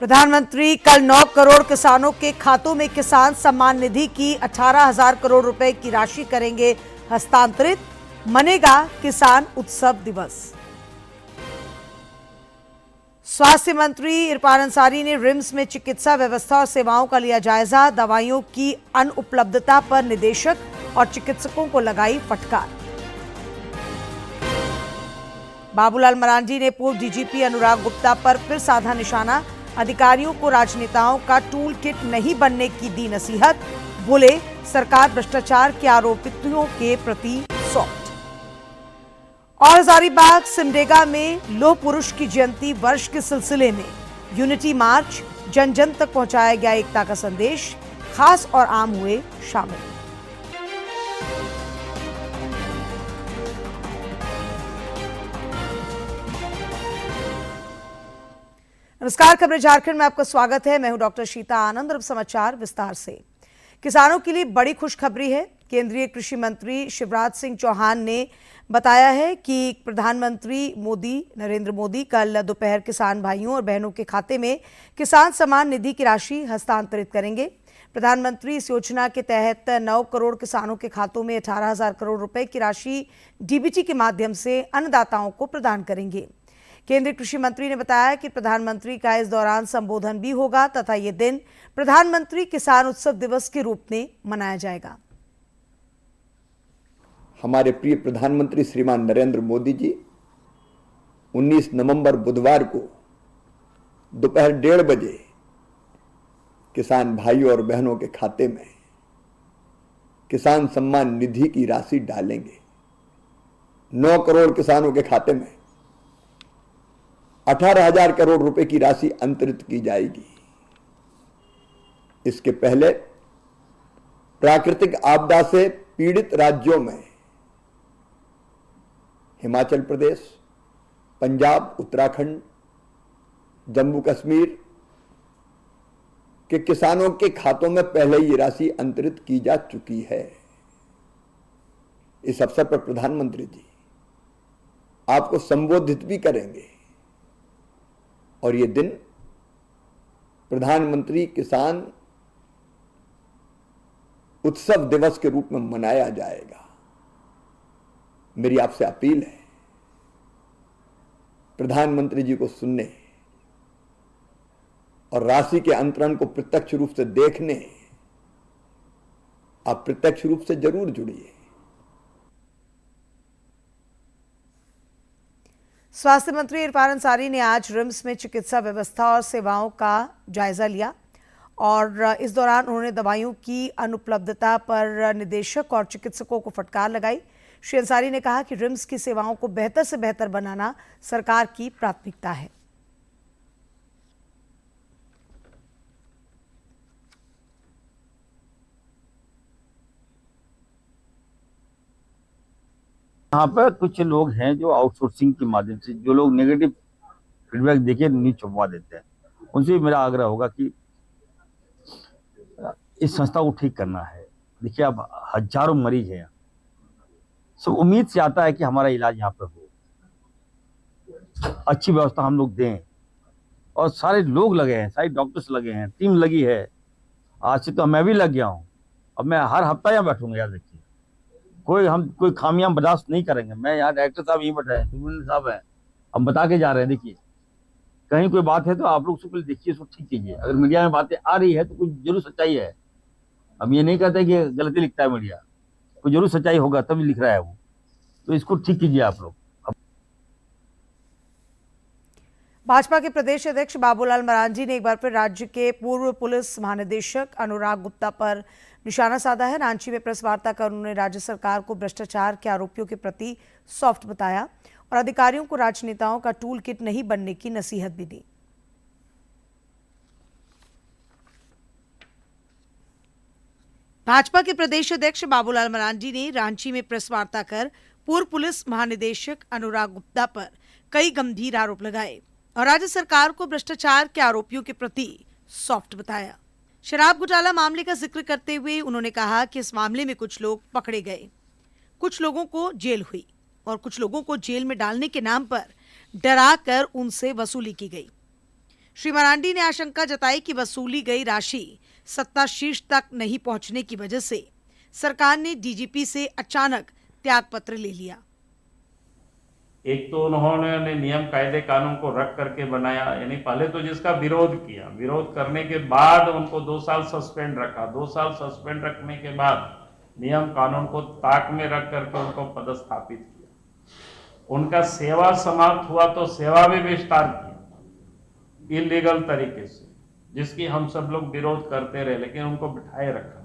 प्रधानमंत्री कल 9 करोड़ किसानों के खातों में किसान सम्मान निधि की 18,000 करोड़ रुपए की राशि करेंगे हस्तांतरित। मनेगा किसान उत्सव दिवस। स्वास्थ्य मंत्री इरफान अंसारी ने रिम्स में चिकित्सा व्यवस्था और सेवाओं का लिया जायजा। दवाइयों की अनुपलब्धता पर निदेशक और चिकित्सकों को लगाई फटकार। बाबूलाल मरांडी ने पूर्व डीजीपी अनुराग गुप्ता पर फिर साधा निशाना। अधिकारियों को राजनेताओं का टूल किट नहीं बनने की दी नसीहत। बोले, सरकार भ्रष्टाचार के आरोपितों के प्रति सॉफ्ट। और हजारीबाग सिमडेगा में लौह पुरुष की जयंती वर्ष के सिलसिले में यूनिटी मार्च, जन जन तक पहुंचाया गया एकता का संदेश। खास और आम हुए शामिल। नमस्कार, खबरें झारखंड में आपका स्वागत है। मैं हूं डॉक्टर शीता आनंद और अब समाचार विस्तार से। किसानों के लिए बड़ी खुशखबरी है। केंद्रीय कृषि मंत्री शिवराज सिंह चौहान ने बताया है कि प्रधानमंत्री नरेंद्र मोदी कल दोपहर किसान भाइयों और बहनों के खाते में किसान सम्मान निधि की राशि हस्तांतरित करेंगे। प्रधानमंत्री इस योजना के तहत 9 करोड़ किसानों के खातों में 18,000 करोड़ रुपए की राशि डीबीटी के माध्यम से अन्नदाताओं को प्रदान करेंगे। केंद्रीय कृषि मंत्री ने बताया कि प्रधानमंत्री का इस दौरान संबोधन भी होगा तथा ये दिन प्रधानमंत्री किसान उत्सव दिवस के रूप में मनाया जाएगा। हमारे प्रिय प्रधानमंत्री श्रीमान नरेंद्र मोदी जी 19 नवंबर बुधवार को दोपहर 1:30 बजे किसान भाइयों और बहनों के खाते में किसान सम्मान निधि की राशि डालेंगे। 9 करोड़ किसानों के खाते में 18,000 करोड़ रुपए की राशि अंतरित की जाएगी। इसके पहले प्राकृतिक आपदा से पीड़ित राज्यों में हिमाचल प्रदेश, पंजाब, उत्तराखंड, जम्मू कश्मीर के किसानों के खातों में पहले ये राशि अंतरित की जा चुकी है। इस अवसर पर प्रधानमंत्री जी आपको संबोधित भी करेंगे और ये दिन प्रधानमंत्री किसान उत्सव दिवस के रूप में मनाया जाएगा। मेरी आपसे अपील है, प्रधानमंत्री जी को सुनने और राशि के अंतरण को प्रत्यक्ष रूप से देखने आप प्रत्यक्ष रूप से जरूर जुड़िए। स्वास्थ्य मंत्री इरफान अंसारी ने आज रिम्स में चिकित्सा व्यवस्था और सेवाओं का जायजा लिया और इस दौरान उन्होंने दवाइयों की अनुपलब्धता पर निदेशक और चिकित्सकों को फटकार लगाई। श्री अंसारी ने कहा कि रिम्स की सेवाओं को बेहतर से बेहतर बनाना सरकार की प्राथमिकता है। यहाँ पर कुछ लोग हैं जो आउटसोर्सिंग के माध्यम से जो लोग नेगेटिव फीडबैक देके न्यूज छपवा देते हैं, उनसे मेरा आग्रह होगा कि इस संस्था को ठीक करना है। देखिए, अब हजारों मरीज हैं, सब उम्मीद से आता है कि हमारा इलाज यहाँ पर हो, अच्छी व्यवस्था हम लोग दें और सारे लोग लगे हैं, सारे डॉक्टर्स लगे हैं, टीम लगी है। आज से तो मैं भी लग गया हूँ। अब मैं हर हफ्ता यहाँ बैठूंगा। याद रखिए, कोई खामियां बर्दाश्त नहीं करेंगे। मैं यहाँ डायरेक्टर साहब यहीं बैठे हैं, सुब्रमण्यम साहब हैं, हम बता के जा रहे हैं। देखिए, कहीं कोई बात है तो आप लोग उसको पहले देखिए, उसको ठीक कीजिए। अगर मीडिया में बातें आ रही है तो कुछ जरूर सच्चाई है। हम ये नहीं कहते कि गलती लिखता है मीडिया, कोई जरूर सच्चाई होगा तभी लिख रहा है वो, तो इसको ठीक कीजिए आप लोग। भाजपा के प्रदेश अध्यक्ष बाबूलाल मरांडी ने एक बार फिर राज्य के पूर्व पुलिस महानिदेशक अनुराग गुप्ता पर निशाना साधा है। रांची में प्रेस वार्ता कर उन्होंने राज्य सरकार को भ्रष्टाचार के आरोपियों के प्रति सॉफ्ट बताया और अधिकारियों को राजनेताओं का टूल किट नहीं बनने की नसीहत भी दी। भाजपा के प्रदेश अध्यक्ष बाबूलाल मरांडी ने रांची में प्रेस वार्ता कर पूर्व पुलिस महानिदेशक अनुराग गुप्ता पर कई गंभीर आरोप लगाए और राज्य सरकार को भ्रष्टाचार के आरोपियों के प्रति सॉफ्ट बताया। शराब घोटाला मामले का जिक्र करते हुए उन्होंने कहा कि इस मामले में कुछ लोग पकड़े गए, कुछ लोगों को जेल हुई और कुछ लोगों को जेल में डालने के नाम पर डरा कर उनसे वसूली की गई। श्री मरांडी ने आशंका जताई कि वसूली गई राशि सत्ता शीर्ष तक नहीं पहुंचने की वजह से सरकार ने डीजीपी से अचानक त्यागपत्र ले लिया। एक तो उन्होंने नियम कायदे कानून को रख करके बनाया, यानी पहले तो जिसका विरोध किया, विरोध करने के बाद उनको 2 साल सस्पेंड रखा, 2 साल सस्पेंड रखने के बाद नियम कानून को ताक में रख करके उनको पदस्थापित किया। उनका सेवा समाप्त हुआ तो सेवा भी विस्तार किया इलीगल तरीके से, जिसकी हम सब लोग विरोध करते रहे, लेकिन उनको बिठाए रखा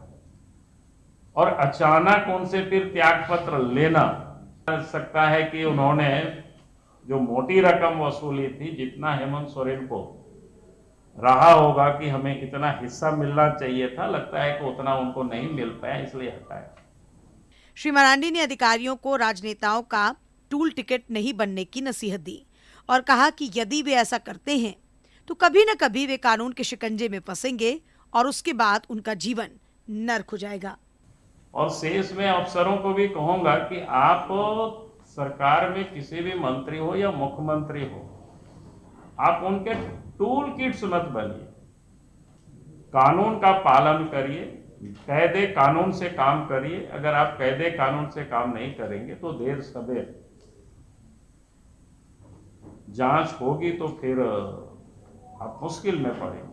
और अचानक उनसे फिर त्याग पत्र लेना सकता है कि उन्होंने जो मोटी रकम वसूली थी, जितना हेमंत सोरेन को रहा होगा कि हमें इतना हिस्सा मिलना चाहिए था, लगता है कि उतना उनको नहीं मिल पाया, इसलिए हटाया। श्री मरांडी ने अधिकारियों को राजनेताओं का टूल टिकट नहीं बनने की नसीहत दी और कहा कि यदि वे ऐसा करते हैं तो कभी न कभी वे कानून के शिकंजे में फंसेंगे और उसके बाद उनका जीवन नर्क हो जाएगा। और शेष में अफसरों को भी कहूंगा कि आप सरकार में किसी भी मंत्री हो या मुख्यमंत्री हो, आप उनके टूल किट्स मत बनिए, कानून का पालन करिए, कायदे कानून से काम करिए। अगर आप कायदे कानून से काम नहीं करेंगे तो देर सवेर जांच होगी तो फिर आप मुश्किल में पड़ेंगे।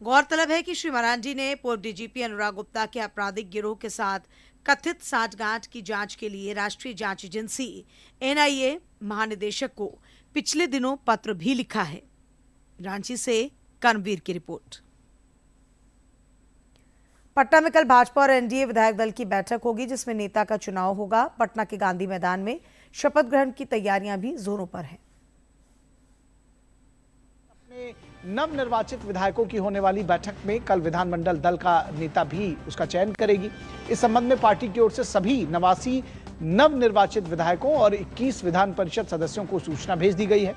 गौरतलब है कि श्री मरांडी ने पूर्व डीजीपी अनुराग गुप्ता के आपराधिक गिरोह के साथ कथित सांठगांठ की जांच के लिए राष्ट्रीय जांच एजेंसी एनआईए महानिदेशक को पिछले दिनों पत्र भी लिखा है। रांची से कर्मवीर की रिपोर्ट। पटना में कल भाजपा और एनडीए विधायक दल की बैठक होगी, जिसमें नेता का चुनाव होगा। पटना के गांधी मैदान में शपथ ग्रहण की तैयारियां भी जोरों पर हैं। नवनिर्वाचित विधायकों की होने वाली बैठक में कल विधानमंडल दल का नेता भी उसका चयन करेगी। इस संबंध में पार्टी की ओर से सभी 89 नवनिर्वाचित विधायकों और 21 विधान परिषद सदस्यों को सूचना भेज दी गई है।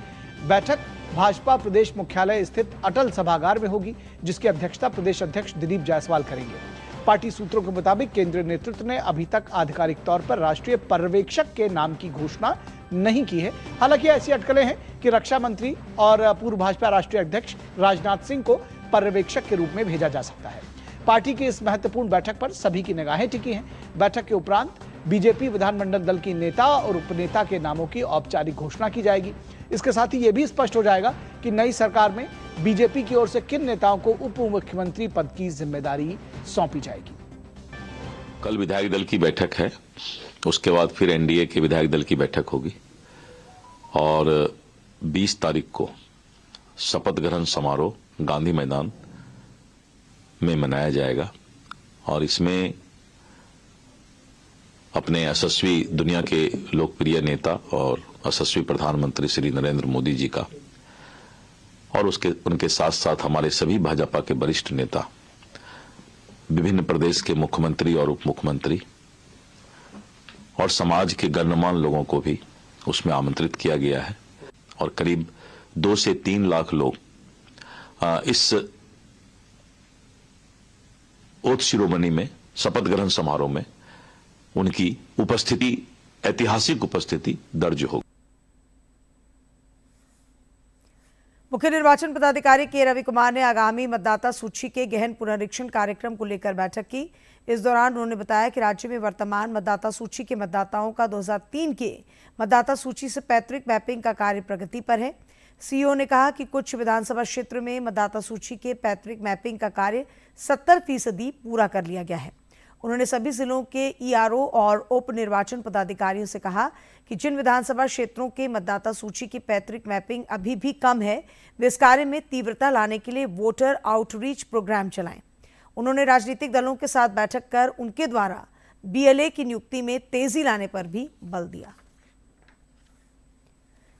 बैठक भाजपा प्रदेश मुख्यालय स्थित अटल सभागार में होगी, जिसकी अध्यक्षता प्रदेश अध्यक्ष दिलीप जायसवाल करेंगे। पार्टी सूत्रों के मुताबिक केंद्रीय नेतृत्व ने अभी तक आधिकारिक तौर पर राष्ट्रीय पर्यवेक्षक के नाम की घोषणा नहीं की है। हालांकि ऐसी अटकलें हैं कि रक्षा मंत्री और पूर्व भाजपा राष्ट्रीय अध्यक्ष राजनाथ सिंह को पर्यवेक्षक के रूप में भेजा जा सकता है। पार्टी की इस महत्वपूर्ण बैठक पर सभी की निगाहें टिकी हैं। बैठक के उपरांत बीजेपी विधानमंडल दल की नेता और उपनेता के नामों की औपचारिक घोषणा की जाएगी। इसके साथ ही यह भी स्पष्ट हो जाएगा कि नई सरकार में बीजेपी की ओर से किन नेताओं को उप मुख्यमंत्री पद की जिम्मेदारी सौंपी जाएगी। कल विधायक दल की बैठक है, उसके बाद फिर एनडीए के विधायक दल की बैठक होगी और 20 तारीख को शपथ ग्रहण समारोह गांधी मैदान में मनाया जाएगा और इसमें अपने यशस्वी दुनिया के लोकप्रिय नेता और यशस्वी प्रधानमंत्री श्री नरेंद्र मोदी जी का और उनके साथ साथ हमारे सभी भाजपा के वरिष्ठ नेता, विभिन्न प्रदेश के मुख्यमंत्री और उप मुख्यमंत्री और समाज के गणमान्य लोगों को भी उसमें आमंत्रित किया गया है और करीब 2 से 3 लाख लोग इस ओथ शिरोमणि में, शपथ ग्रहण समारोह में उनकी उपस्थिति, ऐतिहासिक उपस्थिति दर्ज होगी। मुख्य निर्वाचन पदाधिकारी के रवि कुमार ने आगामी मतदाता सूची के गहन पुनरीक्षण कार्यक्रम को लेकर बैठक की। इस दौरान उन्होंने बताया कि राज्य में वर्तमान मतदाता सूची के मतदाताओं का 2003 के मतदाता सूची से पैतृक मैपिंग का कार्य प्रगति पर है। सीईओ ने कहा कि कुछ विधानसभा क्षेत्र में मतदाता सूची के पैतृक मैपिंग का कार्य 70% पूरा कर लिया गया है। उन्होंने सभी जिलों के ईआरओ और उप निर्वाचन पदाधिकारियों से कहा कि जिन विधानसभा क्षेत्रों के मतदाता सूची की पैतृक मैपिंग अभी भी कम है, वे इस कार्य में तीव्रता लाने के लिए वोटर आउटरीच प्रोग्राम चलाएं। उन्होंने राजनीतिक दलों के साथ बैठक कर उनके द्वारा बीएलए की नियुक्ति में तेजी लाने पर भी बल दिया।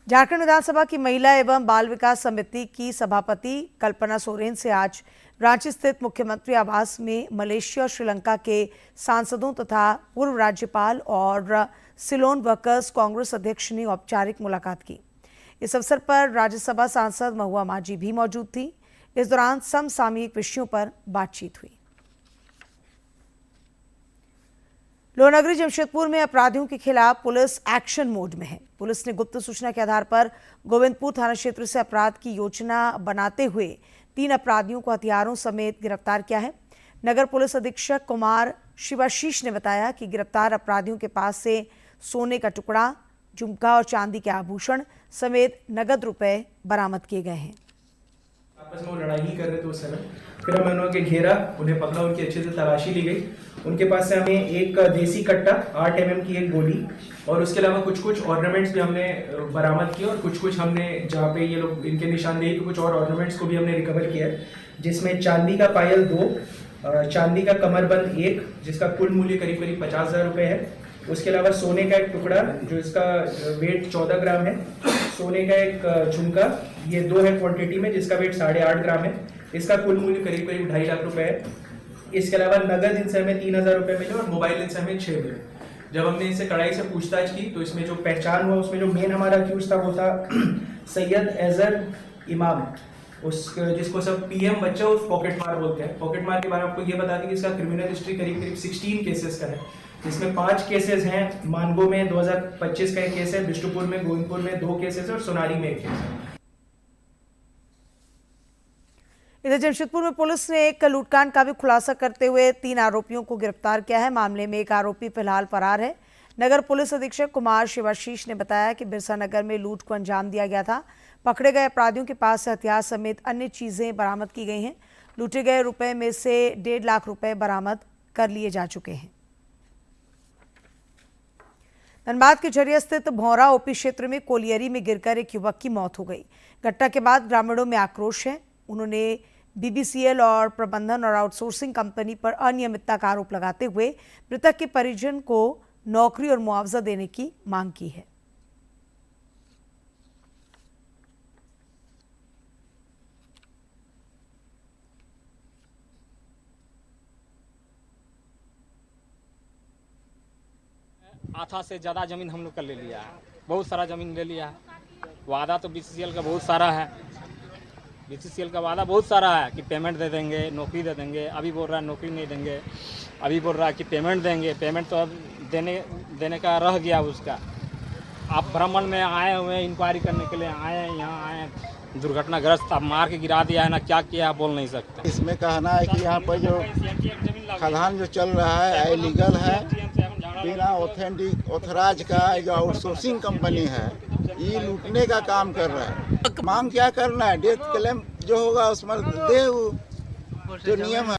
झारखंड विधानसभा की महिला एवं बाल विकास समिति की सभापति कल्पना सोरेन से आज रांची स्थित मुख्यमंत्री आवास में मलेशिया और श्रीलंका के सांसदों तथा पूर्व राज्यपाल और सिलोन वर्कर्स कांग्रेस अध्यक्ष ने औपचारिक मुलाकात की। इस अवसर पर राज्यसभा सांसद महुआ माझी भी मौजूद थी। इस दौरान समसामयिक विषयों पर बातचीत हुई। लोहनगरी जमशेदपुर में अपराधियों के खिलाफ पुलिस एक्शन मोड में है। पुलिस ने गुप्त सूचना के आधार पर गोविंदपुर थाना क्षेत्र से अपराध की योजना बनाते हुए 3 अपराधियों को हथियारों समेत गिरफ्तार किया है। नगर पुलिस अधीक्षक कुमार शिवाशीष ने बताया कि गिरफ्तार अपराधियों के पास से सोने का टुकड़ा, झुमका और चांदी के आभूषण समेत नगद रुपए बरामद किए गए हैं। आपस में वो लड़ाई ही कर रहे थे उस समय। फिर हमने उन्हें घेरा, उन्हें पकड़ा, उनकी अच्छे से तलाशी ली गई। उनके पास से हमें एक देसी कट्टा, 8 mm की एक गोली और उसके अलावा कुछ ऑर्नामेंट्स भी हमने बरामद किए और कुछ हमने जहाँ पे ये लोग इनके निशानदेही पे कुछ और ऑर्नामेंट्स को भी हमने रिकवर किया है, जिसमें चांदी का पायल 2, चांदी का कमरबंद 1 जिसका कुल मूल्य करीब 50,000 रुपये है। उसके अलावा सोने का एक टुकड़ा जो इसका वेट 14 ग्राम है, सोने का एक झुमका, ये 2 है क्वांटिटी में जिसका वेट 8.5 ग्राम है, इसका कुल मूल्य करीब 2.5 लाख रुपए है। इसके अलावा नगद इनसे हमें 3,000 रुपये मिले और मोबाइल इनसे हमें 6 मिले। जब हमने इनसे कड़ाई से पूछताछ की तो इसमें जो पहचान हुआ उसमें जो मेन हमारा अक्यूज था वो था सैयद अजहर इमाम, उस जिसको सब PM बच्चा उस पॉकेट मार बोलते हैं। पॉकेट मार के बारे में आपको ये बता दें कि इसका क्रिमिनल हिस्ट्री करीब 16 केसेस का है, जिसमें 5 केसेस हैं। मानगो में 2025 का एक केस है, बिष्टुपुर में, गोविंदपुर में 2 केसेस और सोनारी में 1 केस है। इधर जमशेदपुर में पुलिस ने एक लूटकांड का भी खुलासा करते हुए 3 आरोपियों को गिरफ्तार किया है। मामले में एक आरोपी फिलहाल फरार है। नगर पुलिस अधीक्षक कुमार शिवाशीष ने बताया कि बिरसा नगर में लूट को अंजाम दिया गया था। पकड़े गए अपराधियों के पास से हथियार समेत अन्य चीजें बरामद की गई हैं। लूटे गए रुपए में से 1.5 लाख रुपए बरामद कर लिए जा चुके हैं। धनबाद के झरिया स्थित भौरा ओपी क्षेत्र में कोलियरी में गिरकर एक युवक की मौत हो गई। घटना के बाद ग्रामीणों में आक्रोश है। उन्होंने BBCL और प्रबंधन और आउटसोर्सिंग कंपनी पर अनियमितता का आरोप लगाते हुए मृतक के परिजन को नौकरी और मुआवजा देने की मांग की है। आधा से ज़्यादा ज़मीन हम लोग का ले लिया है, बहुत सारा ज़मीन ले लिया है। वादा तो BCCL का बहुत सारा है, BCCL का वादा बहुत सारा है कि पेमेंट दे देंगे, नौकरी दे देंगे। अभी बोल रहा है नौकरी नहीं देंगे, अभी बोल रहा है कि पेमेंट देंगे। पेमेंट तो अब देने का रह गया उसका। आप भ्रमण में आए हुए हैं, इंक्वायरी करने के लिए आए हैं, यहाँ आए हैं, दुर्घटनाग्रस्त अब मार के गिरा दिया है ना, क्या किया बोल नहीं सकते। इसमें कहना है कि यहाँ पर जो खदान जो चल रहा है इलीगल है, बिना ऑथेंटिक ऑथराइज का जो आउटसोर्सिंग कंपनी है ये लूटने का काम कर रहा है। मांग क्या करना है, डेथ क्लेम जो होगा उसमें दे, जो नियम है।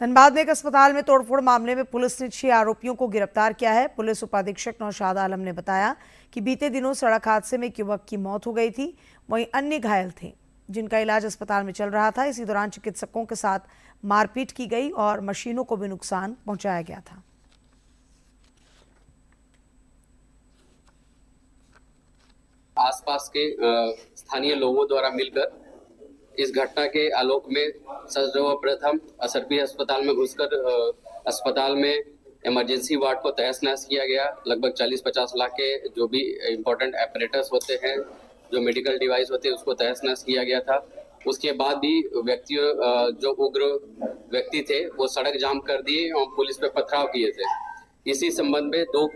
धनबाद में एक अस्पताल में तोड़फोड़ मामले में पुलिस ने 6 आरोपियों को गिरफ्तार किया है। पुलिस उपाधीक्षक नौशाद आलम ने बताया कि बीते दिनों सड़क हादसे में एक युवक की मौत हो गई थी, वहीं अन्य घायल थे जिनका इलाज अस्पताल में चल रहा था। इसी दौरान चिकित्सकों के साथ मारपीट की गई और मशीनों को भी नुकसान पहुंचाया गया था। आसपास के स्थानीय लोगों द्वारा मिलकर इस घटना के आलोक में सर्वप्रथम SRP अस्पताल में घुसकर अस्पताल में इमरजेंसी वार्ड को तहस नहस किया गया। लगभग 40-50 लाख के जो भी इम्पोर्टेंट ऑपरेटर्स होते हैं, जो मेडिकल डिवाइस होते हैं, उसको तहस नहस किया गया था। उसके बाद भी व्यक्तियों जो उग्र व्यक्ति थे वो सड़क जाम कर दिए और पुलिस पे पथराव किए थे। इसी संबंध में 2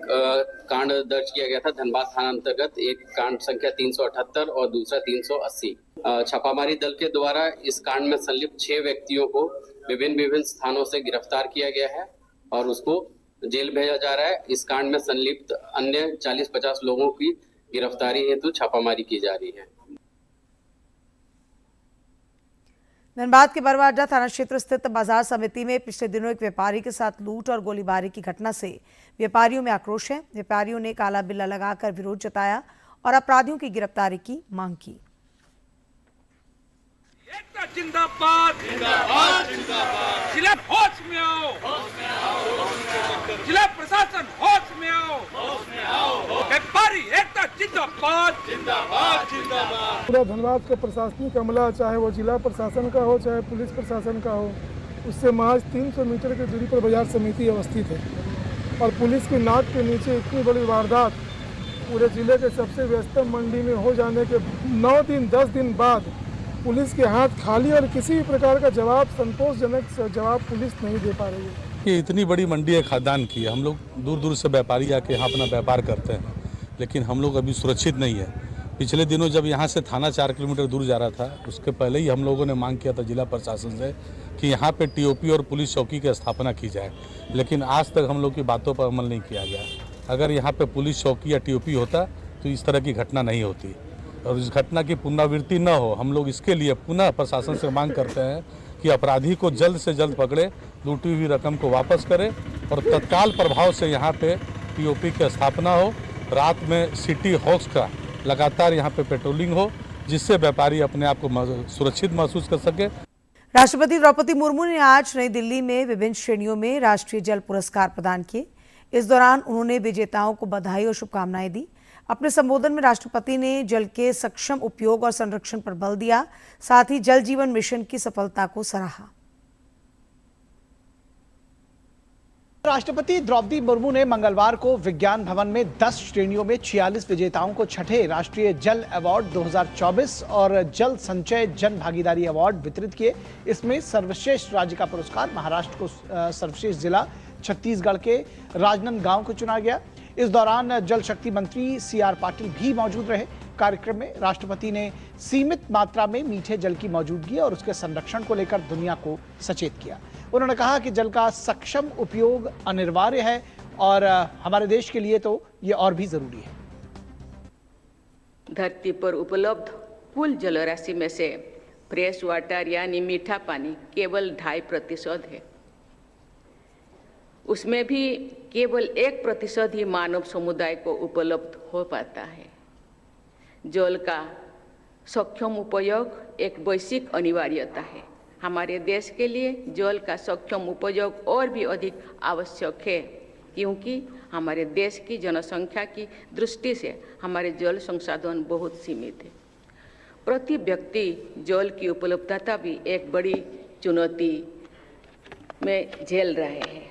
कांड दर्ज किया गया था धनबाद थाना अंतर्गत। एक कांड संख्या 378 और दूसरा 380। छापामारी दल के द्वारा इस कांड में संलिप्त 6 व्यक्तियों को विभिन्न स्थानों से गिरफ्तार किया गया है और उसको जेल भेजा जा रहा है। इस कांड में संलिप्त अन्य 40-50 लोगों की गिरफ्तारी हेतु छापामारी की जा रही है। धनबाद के बरवा अड्डा थाना क्षेत्र स्थित बाजार समिति में पिछले दिनों एक व्यापारी के साथ लूट और गोलीबारी की घटना से व्यापारियों में आक्रोश है। व्यापारियों ने काला बिल्ला लगाकर विरोध जताया और अपराधियों की गिरफ्तारी की मांग की। जिंदाबाद जिंदाबाद जिंदाबाद, जिला होश में आओ, जिला प्रशासन होश में आओ, व्यापारी एकता जिंदाबाद जिंदाबाद जिंदाबाद। पूरा धनबाद का प्रशासनिक अमला, चाहे वो जिला प्रशासन का हो चाहे पुलिस प्रशासन का हो, उससे महज 300 मीटर की दूरी पर बाजार समिति अवस्थित है और पुलिस की नाक के नीचे इतनी बड़ी वारदात पूरे जिले के सबसे व्यस्तम मंडी में हो जाने के 9 दिन 10 दिन बाद पुलिस के हाथ खाली और किसी भी प्रकार का जवाब, संतोषजनक जवाब पुलिस नहीं दे पा रही है। कि इतनी बड़ी मंडी है खाद्यान्न की, हम लोग दूर दूर से व्यापारी आके यहाँ अपना व्यापार करते हैं, लेकिन हम लोग अभी सुरक्षित नहीं है। पिछले दिनों जब यहाँ से थाना 4 किलोमीटर दूर जा रहा था, उसके पहले ही हम लोगों ने मांग किया था जिला प्रशासन से कि यहाँ पे टीओपी और पुलिस चौकी की स्थापना की जाए, लेकिन आज तक हम लोग की बातों पर अमल नहीं किया गया। अगर यहाँ पे पुलिस चौकी या टीओपी होता तो इस तरह की घटना नहीं होती, और इस घटना की पुनरावृत्ति न हो, हम लोग इसके लिए पुनः प्रशासन से मांग करते हैं कि अपराधी को जल्द से जल्द पकड़े, लूटी हुई रकम को वापस करे और तत्काल प्रभाव से यहाँ पे टीओपी की स्थापना हो। रात में सिटी हॉक्स का लगातार यहाँ पे पेट्रोलिंग हो, जिससे व्यापारी अपने आप को सुरक्षित महसूस कर सके। राष्ट्रपति द्रौपदी मुर्मू ने आज नई दिल्ली में विभिन्न श्रेणियों में राष्ट्रीय जल पुरस्कार प्रदान किए। इस दौरान उन्होंने विजेताओं को बधाई और शुभकामनाएं दी। अपने संबोधन में राष्ट्रपति ने जल के सक्षम उपयोग और संरक्षण पर बल दिया, साथ ही जल जीवन मिशन की सफलता को सराहा। राष्ट्रपति द्रौपदी मुर्मू ने मंगलवार को विज्ञान भवन में 10 श्रेणियों में 46 विजेताओं को छठे राष्ट्रीय जल अवार्ड 2024 और जल संचय जन भागीदारी अवार्ड वितरित किए। इसमें सर्वश्रेष्ठ राज्य का पुरस्कार महाराष्ट्र को, सर्वश्रेष्ठ जिला छत्तीसगढ़ के राजनांदगांव को चुना गया। इस दौरान जल शक्ति मंत्री सीआर पाटिल भी मौजूद रहे। कार्यक्रम में राष्ट्रपति ने सीमित मात्रा में मीठे जल की मौजूदगी और उसके संरक्षण को लेकर दुनिया को सचेत किया। उन्होंने कहा कि जल का सक्षम उपयोग अनिवार्य है और हमारे देश के लिए तो ये और भी जरूरी है। धरती पर उपलब्ध कुल जलराशि में से फ्रेश वाटर यानी मीठा पानी केवल 2.5% है। उसमें भी केवल 1% ही मानव समुदाय को उपलब्ध हो पाता है। जल का सक्षम उपयोग एक वैश्विक अनिवार्यता है। हमारे देश के लिए जल का सक्षम उपयोग और भी अधिक आवश्यक है, क्योंकि हमारे देश की जनसंख्या की दृष्टि से हमारे जल संसाधन बहुत सीमित है। प्रति व्यक्ति जल की उपलब्धता भी एक बड़ी चुनौती में झेल रहे हैं।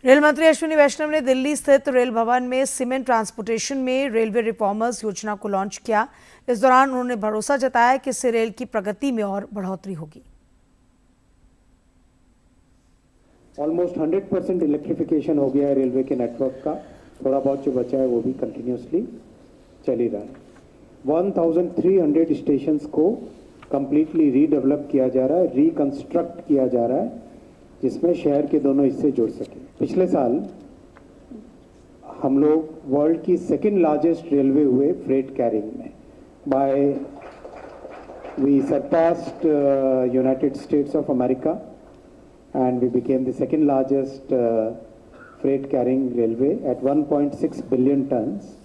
रेल मंत्री अश्विनी वैष्णव ने दिल्ली स्थित रेल भवन में सीमेंट ट्रांसपोर्टेशन में रेलवे रिफॉर्मर्स योजना को लॉन्च किया। इस दौरान उन्होंने भरोसा जताया कि इससे रेल की प्रगति में और बढ़ोतरी होगी। ऑलमोस्ट 100% इलेक्ट्रिफिकेशन हो गया है रेलवे के नेटवर्क का। थोड़ा बहुत जो बचा है वो भी कंटिन्यूसली चल ही रहा है। 1300 स्टेशंस को कंप्लीटली रीडेवलप किया जा रहा है, रिकंस्ट्रक्ट किया जा रहा है, जिसमें शहर के दोनों हिस्से जुड़ सके। पिछले साल हम लोग वर्ल्ड की सेकंड लार्जेस्ट रेलवे हुए फ्रेट कैरिंग में। By we surpassed United States of America and we became the second largest freight carrying railway at 1.6 billion tons.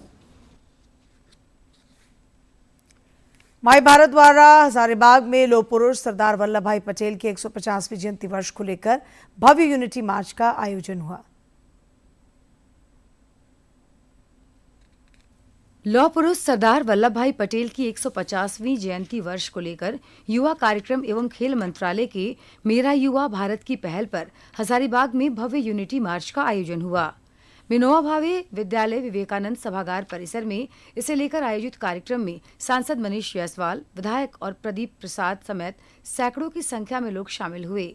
माई भारत द्वारा हजारीबाग में लौह पुरुष सरदार वल्लभ भाई पटेल की 150वीं जयंती वर्ष को लेकर भव्य यूनिटी मार्च का आयोजन हुआ। लौह पुरुष सरदार वल्लभ भाई पटेल की 150वीं जयंती वर्ष को लेकर युवा कार्यक्रम एवं खेल मंत्रालय के मेरा युवा भारत की पहल पर हजारीबाग में भव्य यूनिटी मार्च का आयोजन हुआ। विनोबा भावे विद्यालय विवेकानंद सभागार परिसर में इसे लेकर आयोजित कार्यक्रम में सांसद मनीष जायसवाल, विधायक और प्रदीप प्रसाद समेत सैकड़ों की संख्या में लोग शामिल हुए।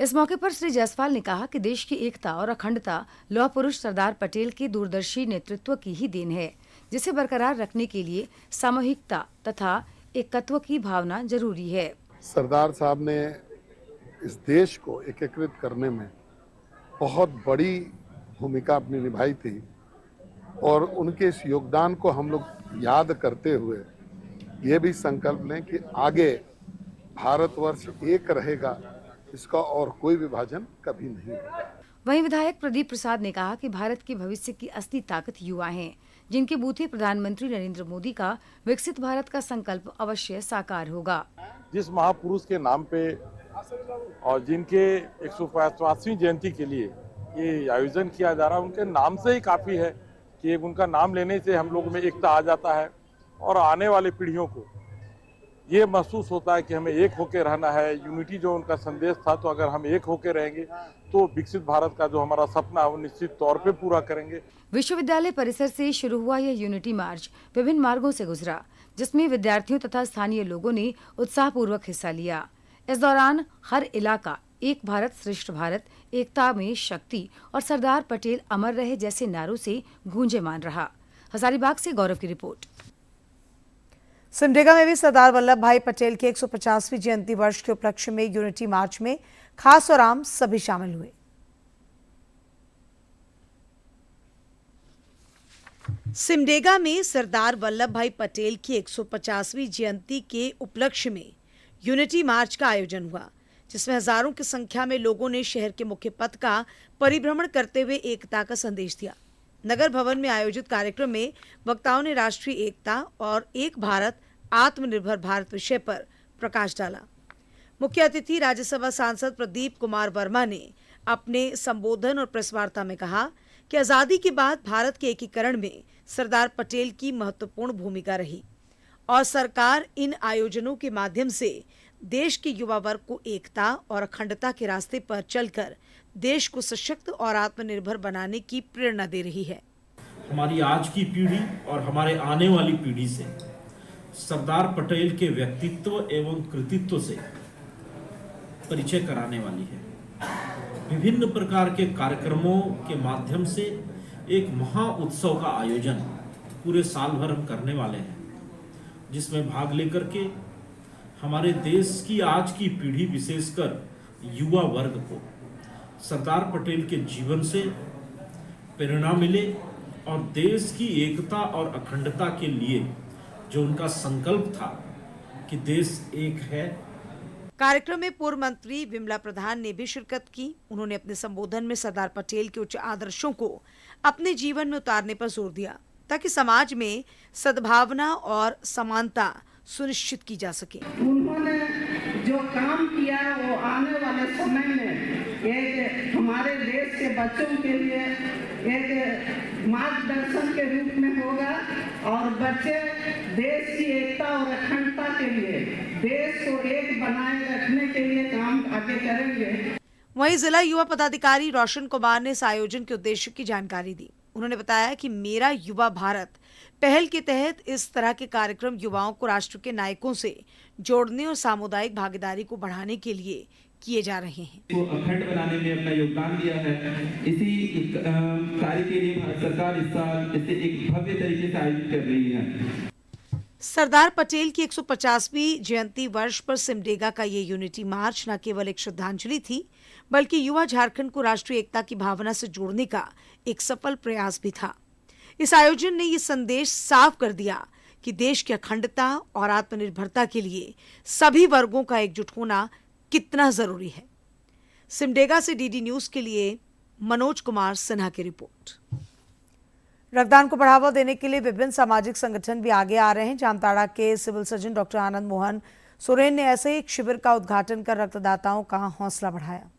इस मौके पर श्री जायसवाल ने कहा कि देश की एकता और अखंडता लौह पुरुष सरदार पटेल के दूरदर्शी नेतृत्व की ही देन है, जिसे बरकरार रखने के लिए सामूहिकता तथा एकत्व की भावना जरूरी है। सरदार साहब ने इस देश को एकीकृत करने में बहुत बड़ी भूमिका अपनी निभाई थी और उनके इस योगदान को हम लोग याद करते हुए ये भी संकल्प लें कि आगे भारतवर्ष एक रहेगा, इसका और कोई विभाजन कभी नहीं होगा। वहीं विधायक प्रदीप प्रसाद ने कहा कि भारत के भविष्य की असली ताकत युवा हैं, जिनके बूते प्रधानमंत्री नरेंद्र मोदी का विकसित भारत का संकल्प अवश्य साकार होगा। जिस महापुरुष के नाम पे और जिनके 150वीं जयंती के लिए ये आयोजन किया जा रहा है, उनके नाम से ही काफी है कि उनका नाम लेने से हम लोग में एकता आ जाता है और आने वाले पीढ़ियों को ये महसूस होता है कि हमें एक होकर रहना है। यूनिटी जो उनका संदेश था, तो अगर हम एक होकर रहेंगे तो विकसित भारत का जो हमारा सपना है वो निश्चित तौर पे पूरा करेंगे। विश्वविद्यालय परिसर से शुरू हुआ यह यूनिटी मार्च विभिन्न मार्गों से गुजरा, जिसमें विद्यार्थियों तथा स्थानीय लोगों ने उत्साहपूर्वक हिस्सा लिया। इस दौरान हर इलाका एक भारत श्रेष्ठ भारत, एकता में शक्ति और सरदार पटेल अमर रहे जैसे नारों से गूंजेमान रहा। हजारीबाग से गौरव की रिपोर्ट। सिमडेगा में भी सरदार वल्लभ भाई पटेल के 150वीं जयंती वर्ष के उपलक्ष्य में यूनिटी मार्च में खास और आम सभी शामिल हुए। सिमडेगा में सरदार वल्लभ भाई पटेल की 150वीं जयंती के उपलक्ष्य में यूनिटी मार्च का आयोजन हुआ, जिसमें हजारों की संख्या में लोगों ने शहर के मुख्य पथ का परिभ्रमण करते हुए एकता का संदेश दिया। नगर भवन में आयोजित कार्यक्रम में वक्ताओं ने राष्ट्रीय एकता और एक भारत आत्मनिर्भर भारत विषय पर प्रकाश डाला। मुख्य अतिथि राज्यसभा सांसद प्रदीप कुमार वर्मा ने अपने संबोधन और प्रेस वार्ता में कहा कि आजादी के बाद भारत के एकीकरण में सरदार पटेल की महत्वपूर्ण भूमिका रही और सरकार इन आयोजनों के माध्यम से देश के युवा वर्ग को एकता और अखंडता के रास्ते पर चलकर देश को सशक्त और आत्मनिर्भर बनाने की प्रेरणा दे रही है। हमारी आज की पीढ़ी और हमारे आने वाली पीढ़ी से सरदार पटेल के व्यक्तित्व एवं कृतित्व से परिचय कराने वाली है। विभिन्न प्रकार के कार्यक्रमों के माध्यम से एक महा उत्सव का आयोजन पूरे साल भर हम करने वाले हैं, जिसमें भाग लेकर के हमारे देश की आज की पीढ़ी, विशेषकर युवा वर्ग को सरदार पटेल के जीवन से प्रेरणा मिले और देश की एकता और अखंडता के लिए जो उनका संकल्प था कि देश एक है। कार्यक्रम में पूर्व मंत्री विमला प्रधान ने भी शिरकत की। उन्होंने अपने संबोधन में सरदार पटेल के उच्च आदर्शों को अपने जीवन में उतारने पर जोर दिया, ताकि समाज में सद्भावना और समानता सुनिश्चित की जा सके। उन्होंने जो काम किया वो आने वाले समय में एक हमारे देश के बच्चों के लिए एक मार्गदर्शन के रूप में होगा और बच्चे देश की एकता और अखंडता के लिए, देश को एक बनाए रखने के लिए काम आगे करेंगे। वहीं जिला युवा पदाधिकारी रोशन कुमार ने इस आयोजन के उद्देश्य की जानकारी दी। उन्होंने बताया कि मेरा युवा भारत पहल के तहत इस तरह के कार्यक्रम युवाओं को राष्ट्र के नायकों से जोड़ने और सामुदायिक भागीदारी को बढ़ाने के लिए किए जा रहे हैं। को अखंड बनाने में अपना योगदान दिया है। इसी कार्य के लिए भारत सरकार इस साल इसे एक भव्य तरीके से आयोजित कर रही है। सरदार पटेल की 150वीं जयंती वर्ष पर सिमडेगा का ये यूनिटी मार्च न केवल एक श्रद्धांजलि थी, बल्कि युवा झारखंड को राष्ट्रीय एकता की भावना से जोड़ने का एक सफल प्रयास भी था। इस आयोजन ने ये संदेश साफ कर दिया कि देश की अखंडता और आत्मनिर्भरता के लिए सभी वर्गों का एकजुट होना कितना जरूरी है। सिमडेगा से डीडी न्यूज के लिए मनोज कुमार सिन्हा की रिपोर्ट। रक्तदान को बढ़ावा देने के लिए विभिन्न सामाजिक संगठन भी आगे आ रहे हैं। जामताड़ा के civil surgeon doctor Anand Mohan Soren ने ऐसे ही एक शिविर का उद्घाटन कर रक्तदाताओं का हौसला बढ़ाया।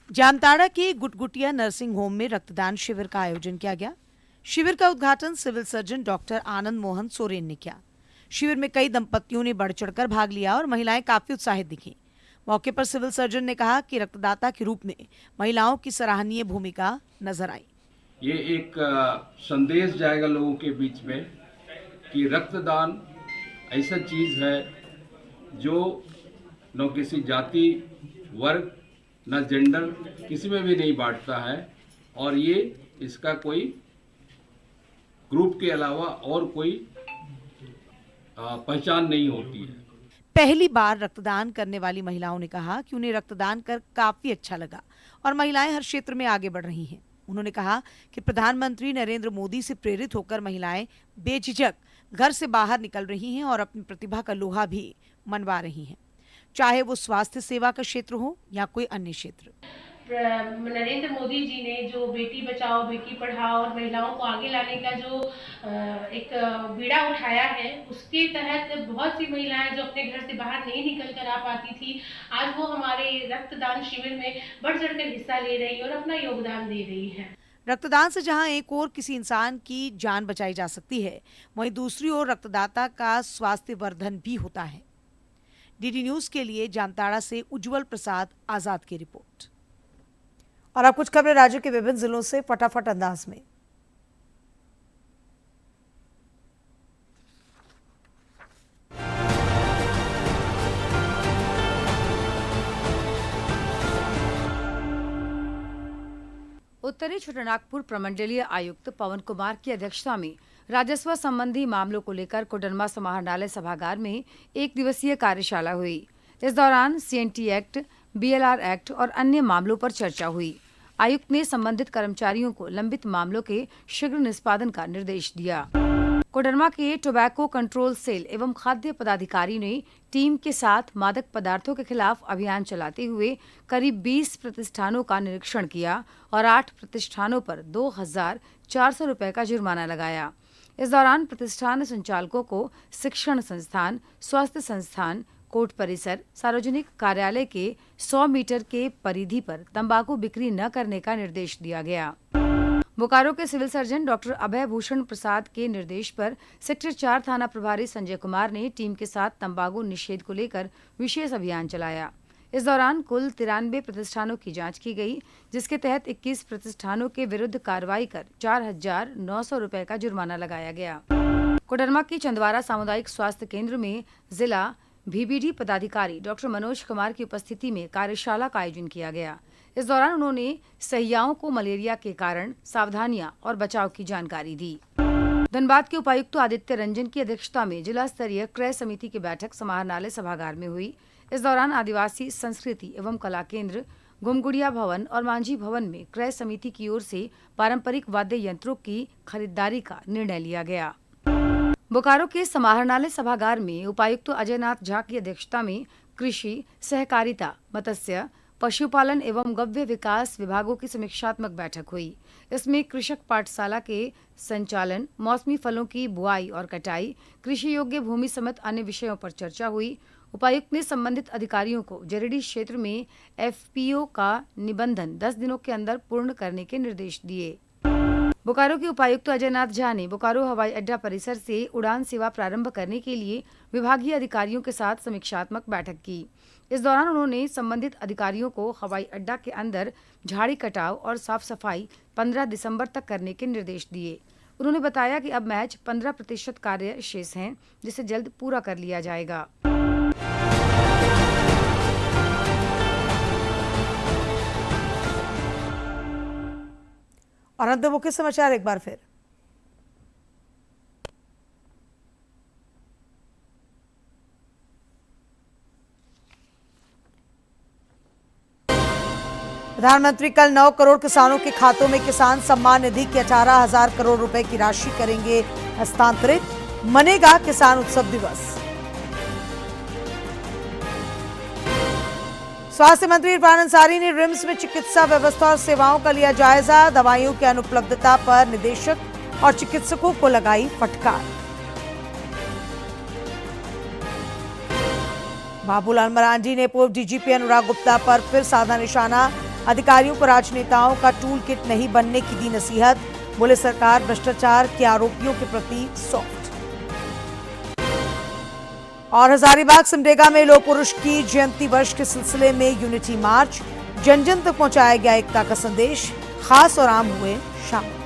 जामताड़ा के गुटगुटिया नर्सिंग होम में रक्तदान शिविर का आयोजन किया गया। शिविर का उद्घाटन civil surgeon doctor Anand Mohan Soren ने किया। शिविर में कई दंपतियों ने बढ़ चढ़कर भाग लिया और महिलाएं काफी उत्साहित दिखीं। मौके पर सिविल सर्जन ने कहा कि रक्तदाता के रूप में महिलाओं की सराहनीय भूमिका नजर आई। ये एक संदेश जाएगा लोगों के बीच में कि रक्तदान ऐसा चीज है जो न किसी जाति, वर्ग, न जेंडर किसी में भी नहीं बांटता है और ये इसका कोई ग्रुप के अलावा और कोई पहचान नहीं होती है। पहली बार रक्तदान करने वाली महिलाओं ने कहा कि उन्हें रक्तदान कर काफी अच्छा लगा और महिलाएं हर क्षेत्र में आगे बढ़ रही हैं। उन्होंने कहा कि प्रधानमंत्री नरेंद्र मोदी से प्रेरित होकर महिलाएं बेझिझक घर से बाहर निकल रही हैं और अपनी प्रतिभा का लोहा भी मनवा रही हैं, चाहे वो स्वास्थ्य सेवा का क्षेत्र हो या कोई अन्य क्षेत्र। नरेंद्र मोदी जी ने जो बेटी बचाओ बेटी पढ़ाओ और महिलाओं को आगे लाने का जो एक बीड़ा उठाया है, उसके तहत बहुत सी महिलाएं जो अपने घर से बाहर नहीं निकल कर आ पाती थी, आज वो हमारे रक्तदान शिविर में बढ़ चढ़कर हिस्सा ले रही और अपना योगदान दे रही है। रक्तदान से जहां एक ओर किसी इंसान की जान बचाई जा सकती है, वहीं दूसरी ओर रक्तदाता का स्वास्थ्य वर्धन भी होता है। डीडी न्यूज के लिए जामताड़ा से उज्जवल प्रसाद आजाद की रिपोर्ट। और अब कुछ खबरें राज्य के विभिन्न जिलों से फटाफट अंदाज में। उत्तरी छोटानागपुर प्रमंडलीय आयुक्त पवन कुमार की अध्यक्षता में राजस्व संबंधी मामलों को लेकर कोडरमा समाहरणालय सभागार में एक दिवसीय कार्यशाला हुई। इस दौरान सीएनटी एक्ट, बीएलआर एक्ट और अन्य मामलों पर चर्चा हुई। आयुक्त ने संबंधित कर्मचारियों को लंबित मामलों के शीघ्र निष्पादन का निर्देश दिया। कोडरमा के टोबैको कंट्रोल सेल एवं खाद्य पदाधिकारी ने टीम के साथ मादक पदार्थों के खिलाफ अभियान चलाते हुए करीब 20 प्रतिष्ठानों का निरीक्षण किया और 8 प्रतिष्ठानों पर 2,400 रुपए का जुर्माना लगाया। इस दौरान प्रतिष्ठान संचालकों को शिक्षण संस्थान, स्वास्थ्य संस्थान, कोर्ट परिसर, सार्वजनिक कार्यालय के 100 मीटर के परिधि पर तंबाकू बिक्री न करने का निर्देश दिया गया। बोकारो के सिविल सर्जन डॉक्टर अभय भूषण प्रसाद के निर्देश पर सेक्टर 4 थाना प्रभारी संजय कुमार ने टीम के साथ तंबाकू निषेध को लेकर विशेष अभियान चलाया। इस दौरान कुल 93 प्रतिष्ठानों की जांच की गई, जिसके तहत 21 प्रतिष्ठानों के विरुद्ध कार्रवाई कर 4,900 रुपए का जुर्माना लगाया गया। कोडरमा की चंदवारा सामुदायिक स्वास्थ्य केंद्र में जिला VBD पदाधिकारी डॉक्टर मनोज कुमार की उपस्थिति में कार्यशाला का आयोजन किया गया। इस दौरान उन्होंने सहियाओं को मलेरिया के कारण, सावधानियां और बचाव की जानकारी दी। धनबाद के उपायुक्त आदित्य रंजन की अध्यक्षता में जिला स्तरीय क्रय समिति की बैठक समाहरणालय सभागार में हुई। इस दौरान आदिवासी संस्कृति एवं कला केंद्र, गुमगुड़िया भवन और मांझी भवन में क्रय समिति की ओर से पारंपरिक वाद्य यंत्रों की खरीदारी का निर्णय लिया गया। बोकारो के समाहरणालय सभागार में उपायुक्त अजयनाथ झा की अध्यक्षता में कृषि, सहकारिता, मत्स्य, पशुपालन एवं गव्य विकास विभागों की समीक्षात्मक बैठक हुई। इसमें कृषक पाठशाला के संचालन, मौसमी फलों की बुआई और कटाई, कृषि योग्य भूमि समेत अन्य विषयों पर चर्चा हुई। उपायुक्त ने संबंधित अधिकारियों को जरीडी क्षेत्र में FPO का निबंधन 10 दिनों के अंदर पूर्ण करने के निर्देश दिए। बोकारो के उपायुक्त अजयनाथ झा ने बोकारो हवाई अड्डा परिसर से उड़ान सेवा प्रारंभ करने के लिए विभागीय अधिकारियों के साथ समीक्षात्मक बैठक की। इस दौरान उन्होंने संबंधित अधिकारियों को हवाई अड्डा के अंदर झाड़ी कटाव और साफ सफाई 15 दिसंबर तक करने के निर्देश दिए। उन्होंने बताया कि अब महज 15% कार्य शेष हैं, जिसे जल्द पूरा कर लिया जाएगा। और अंत में मुख्य समाचार एक बार फिर। प्रधानमंत्री कल 9 करोड़ किसानों के खातों में किसान सम्मान निधि के 18,000 करोड़ रुपए की राशि करेंगे हस्तांतरित। मनेगा किसान उत्सव दिवस। स्वास्थ्य मंत्री इरफान अंसारी ने रिम्स में चिकित्सा व्यवस्था और सेवाओं का लिया जायजा। दवाइयों की अनुपलब्धता पर निदेशक और चिकित्सकों को लगाई फटकार। बाबूलाल मरांडी ने पूर्व DGP अनुराग गुप्ता पर फिर साधा निशाना। अधिकारियों को राजनेताओं का टूल किट नहीं बनने की दी नसीहत। बोले सरकार भ्रष्टाचार के आरोपियों के प्रति सॉफ्ट। और हजारीबाग सिमडेगा में लौह पुरुष की जयंती वर्ष के सिलसिले में यूनिटी मार्च। जन जन तक पहुंचाया गया एकता का संदेश। खास और आम हुए शामिल।